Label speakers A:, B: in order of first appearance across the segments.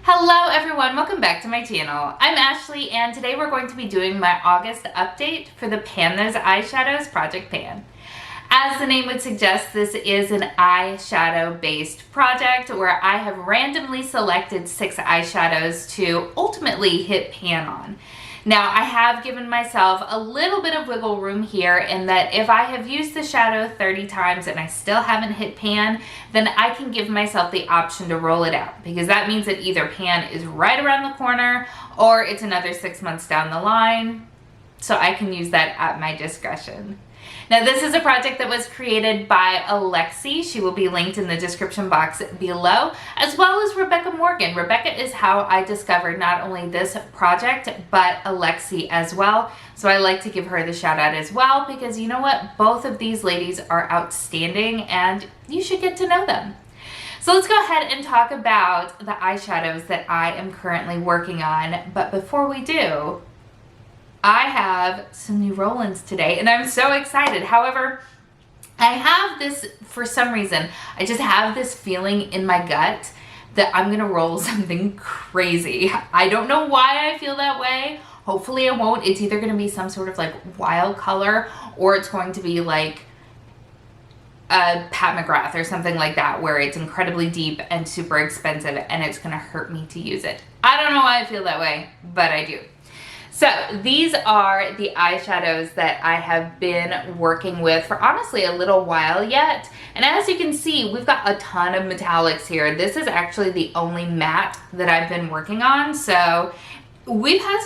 A: Hello everyone, welcome back to my channel. I'm Ashley and today we're going to be doing my August update for the Pan Those Eyeshadows Project Pan. As the name would suggest, this is an eyeshadow based project where I have randomly selected 6 eyeshadows to ultimately hit pan on. Now I have given myself a little bit of wiggle room here in that if I have used the shadow 30 times and I still haven't hit pan, then I can give myself the option to roll it out, because that means that either pan is right around the corner or it's another 6 months down the line. So I can use that at my discretion. Now this is a project that was created by Alexy. She will be linked in the description box below, as well as Rebecca Morgan. Rebecca is how I discovered not only this project, but Alexy as well. So I like to give her the shout out as well, because you know what? Both of these ladies are outstanding and you should get to know them. So let's go ahead and talk about the eyeshadows that I am currently working on. But before we do, I have some new Rollins today and I'm so excited. However, I have this, for some reason, I just have this feeling in my gut that I'm gonna roll something crazy. I don't know why I feel that way. Hopefully I won't. It's either gonna be some sort of like wild color or it's going to be like a Pat McGrath or something like that, where it's incredibly deep and super expensive and it's gonna hurt me to use it. I don't know why I feel that way, but I do. So these are the eyeshadows that I have been working with for honestly a little while yet. And as you can see, we've got a ton of metallics here. This is actually the only matte that I've been working on. So we've had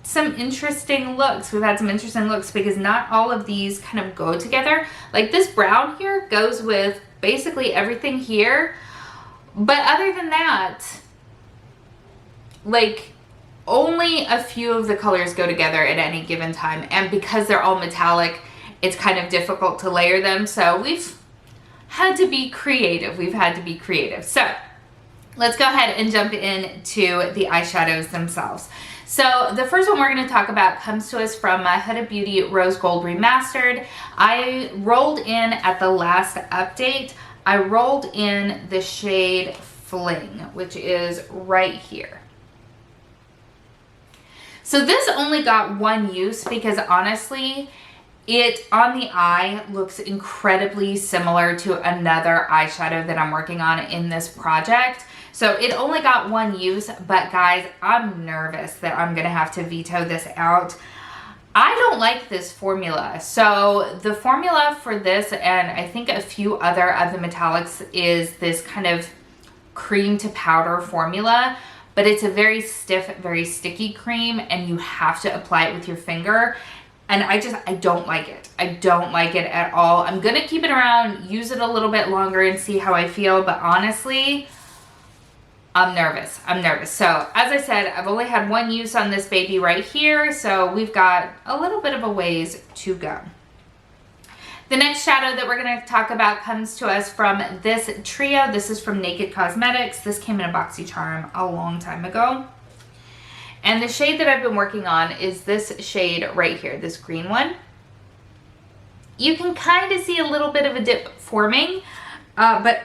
A: some interesting looks. We've had some interesting looks because not all of these kind of go together. Like this brown here goes with basically everything here. But other than that, like, only a few of the colors go together at any given time, and because they're all metallic, it's kind of difficult to layer them. So we've had to be creative. So let's go ahead and jump into the eyeshadows themselves. So the first one we're going to talk about comes to us from Huda Beauty Rose Gold Remastered. I rolled in at the last update. I rolled in the shade Fling, which is right here. So this only got one use because honestly, it on the eye looks incredibly similar to another eyeshadow that I'm working on in this project. So it only got one use, but guys, I'm nervous that I'm gonna have to veto this out. I don't like this formula. So the formula for this, and I think a few other of the metallics, is this kind of cream to powder formula. But it's a very stiff, very sticky cream and you have to apply it with your finger. And I don't like it. I don't like it at all. I'm gonna keep it around, use it a little bit longer and see how I feel. But honestly, I'm nervous. So as I said, I've only had one use on this baby right here. So we've got a little bit of a ways to go. The next shadow that we're going to talk about comes to us from this trio. This is from Nabla Cosmetics. This came in a BoxyCharm a long time ago. And the shade that I've been working on is this shade right here, this green one. You can kind of see a little bit of a dip forming, but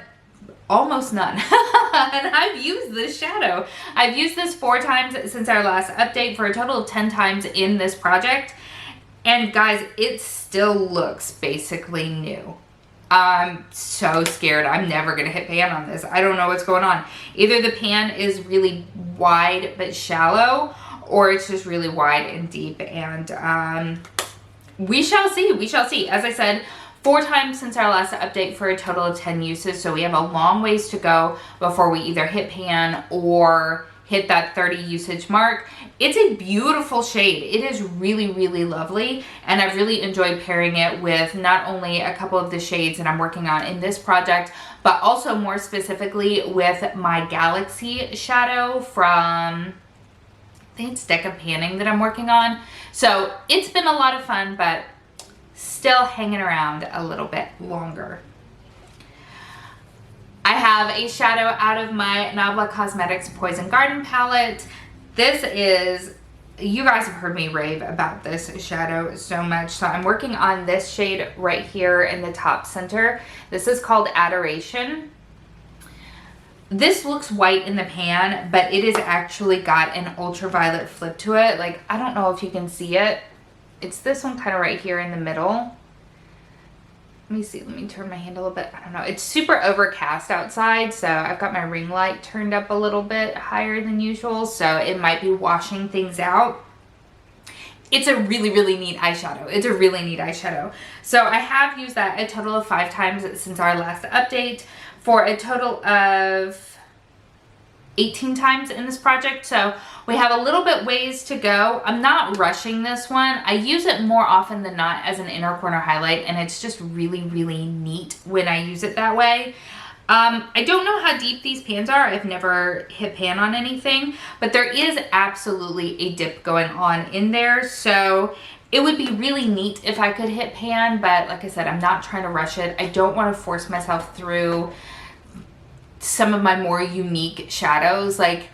A: almost none. And I've used this shadow. I've used this 4 times since our last update for a total of 10 times in this project. And guys, it still looks basically new. I'm so scared. I'm never gonna hit pan on this. I don't know what's going on. Either the pan is really wide but shallow, or it's just really wide and deep. And we shall see. As I said, 4 times since our last update for a total of 10 uses. So we have a long ways to go before we either hit pan or hit that 30 usage mark. It's a beautiful shade. It is really, really lovely. And I've really enjoyed pairing it with not only a couple of the shades that I'm working on in this project, but also more specifically with my Galaxy shadow from, I think it's Deca Panning that I'm working on. So it's been a lot of fun, but still hanging around a little bit longer. I have a shadow out of my Nabla Cosmetics Poison Garden palette. This is, you guys have heard me rave about this shadow so much. So I'm working on this shade right here in the top center. This is called Adoration. This looks white in the pan, but it has actually got an ultraviolet flip to it. Like, I don't know if you can see it. It's this one kind of right here in the middle. Let me see, let me turn my hand a little bit. I don't know. It's super overcast outside, so I've got my ring light turned up a little bit higher than usual, so it might be washing things out. It's a really, really neat eyeshadow. It's a really neat eyeshadow. So I have used that a total of 5 times since our last update, for a total of 18 times in this project. So we have a little bit ways to go. I'm not rushing this one. I use it more often than not as an inner corner highlight, and it's just really, really neat when I use it that way. I don't know how deep these pans are. I've never hit pan on anything, but there is absolutely a dip going on in there. So it would be really neat if I could hit pan, but like I said, I'm not trying to rush it. I don't want to force myself through some of my more unique shadows. Like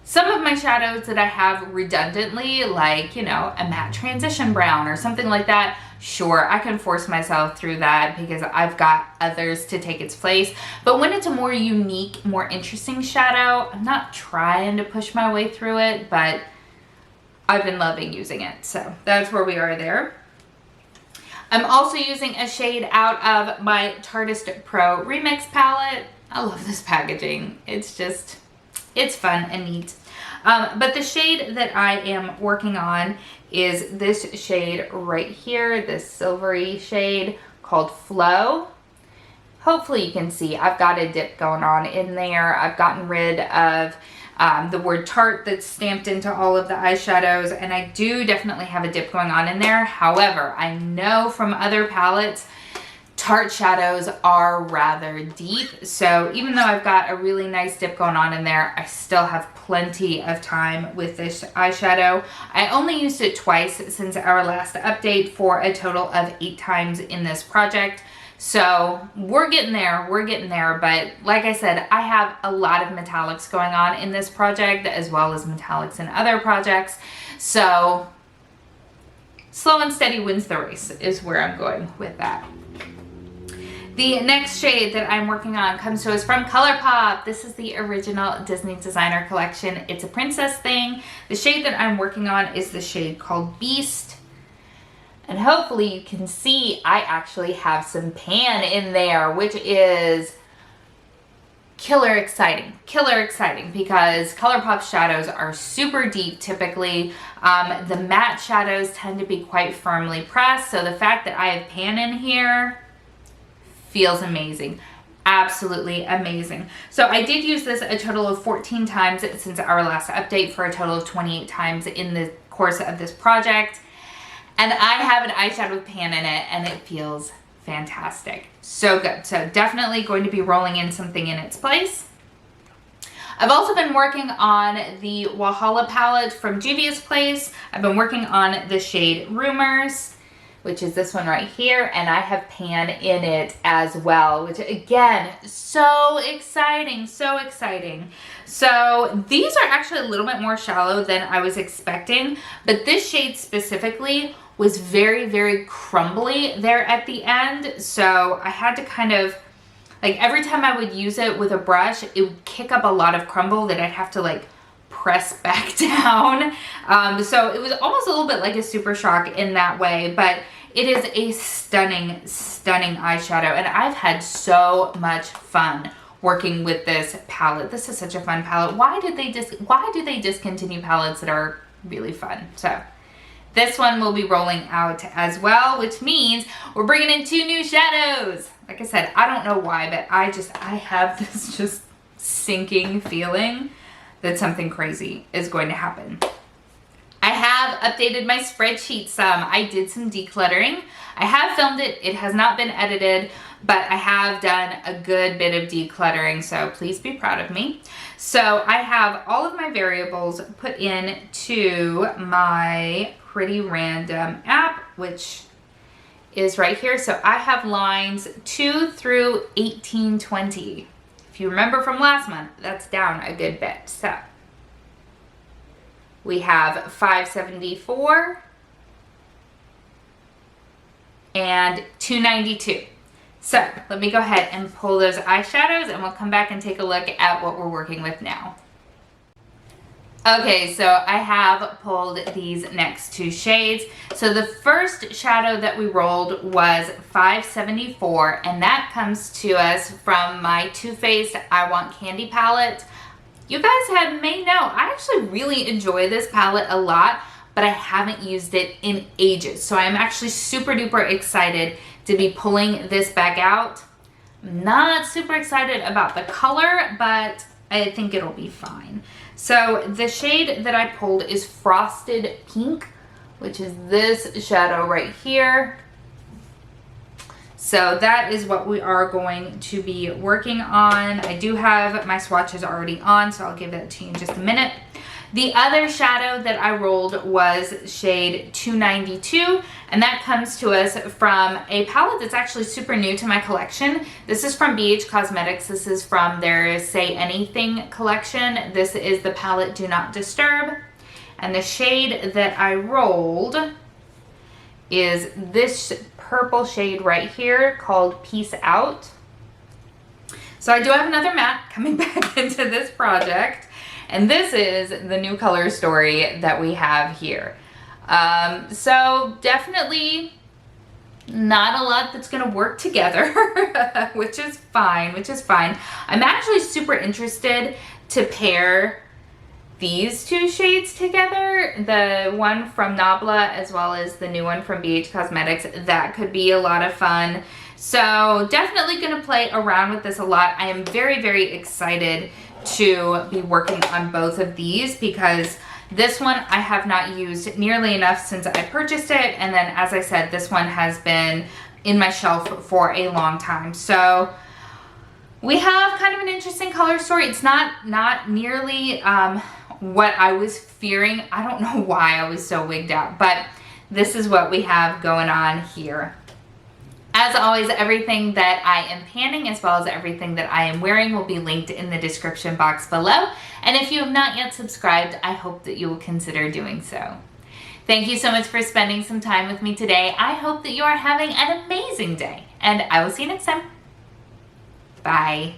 A: some of my shadows that I have redundantly, like, you know, a matte transition brown or something like that, sure, I can force myself through that because I've got others to take its place. But when it's a more unique, more interesting shadow, I'm not trying to push my way through it, but I've been loving using it. So that's where we are there. I'm also using a shade out of my Tartist Pro Remix palette. I love this packaging. It's just, it's fun and neat. But the shade that I am working on is this shade right here, this silvery shade called Flow. Hopefully you can see I've got a dip going on in there. I've gotten rid of the word Tarte that's stamped into all of the eyeshadows, and I do definitely have a dip going on in there. However, I know from other palettes, Tarte shadows are rather deep, so even though I've got a really nice dip going on in there, I still have plenty of time with this eyeshadow. I only used it twice since our last update, for a total of 8 times in this project. So we're getting there, but like I said, I have a lot of metallics going on in this project, as well as metallics in other projects. So slow and steady wins the race is where I'm going with that. The next shade that I'm working on comes to us from Colourpop. This is the original Disney Designer Collection. It's a princess thing. The shade that I'm working on is the shade called Beast. And hopefully you can see I actually have some pan in there, which is killer exciting because Colourpop shadows are super deep typically. The matte shadows tend to be quite firmly pressed, so the fact that I have pan in here feels amazing. Absolutely amazing. So I did use this a total of 14 times since our last update, for a total of 28 times in the course of this project. And I have an eyeshadow with pan in it, and it feels fantastic. So good. So definitely going to be rolling in something in its place. I've also been working on the Walhalla palette from Juvia's Place. I've been working on the shade Rumors, which is this one right here, and I have pan in it as well, which again, so exciting, so exciting. So these are actually a little bit more shallow than I was expecting, but this shade specifically was very, very crumbly there at the end. So I had to kind of, like, every time I would use it with a brush, it would kick up a lot of crumble that I'd have to like press back down. So it was almost a little bit like a Super Shock in that way, but it is a stunning, stunning eyeshadow, and I've had so much fun working with this palette. This is such a fun palette. Why do they discontinue palettes that are really fun? So this one will be rolling out as well, which means we're bringing in 2 new shadows. Like I said, I don't know why, but I have this just sinking feeling that something crazy is going to happen. I have updated my spreadsheet some. I did some decluttering. I have filmed it. It has not been edited, but I have done a good bit of decluttering, so please be proud of me. So I have all of my variables put into my Pretty Random app, which is right here. So I have lines 2 through 1820. If you remember from last month, that's down a good bit. So we have 574 and 292. So let me go ahead and pull those eyeshadows and we'll come back and take a look at what we're working with now. Okay, so I have pulled these next two shades. So the first shadow that we rolled was 574, and that comes to us from my Too Faced I Want Candy palette. You guys may know, I actually really enjoy this palette a lot, but I haven't used it in ages. So I'm actually super duper excited to be pulling this back out. I'm not super excited about the color, but I think it'll be fine. So the shade that I pulled is Frosted Pink, which is this shadow right here. So that is what we are going to be working on. I do have my swatches already on, so I'll give that to you in just a minute. The other shadow that I rolled was shade 292, and that comes to us from a palette that's actually super new to my collection. This is from BH Cosmetics. This is from their Say Anything collection. This is the palette Do Not Disturb, and the shade that I rolled is this purple shade right here called Peace Out. So I do have another matte coming back into this project. And this is the new color story that we have here. So definitely not a lot that's gonna work together, which is fine, I'm actually super interested to pair these two shades together, the one from Nabla as well as the new one from BH Cosmetics. That could be a lot of fun. So definitely gonna play around with this a lot. I am very, very excited to be working on both of these because this one I have not used nearly enough since I purchased it, and then as I said, this one has been in my shelf for a long time. So we have kind of an interesting color story. It's not nearly what I was fearing. I don't know why I was so wigged out, but this is what we have going on here. As always, everything that I am panning as well as everything that I am wearing will be linked in the description box below. And if you have not yet subscribed, I hope that you will consider doing so. Thank you so much for spending some time with me today. I hope that you are having an amazing day, and I will see you next time. Bye.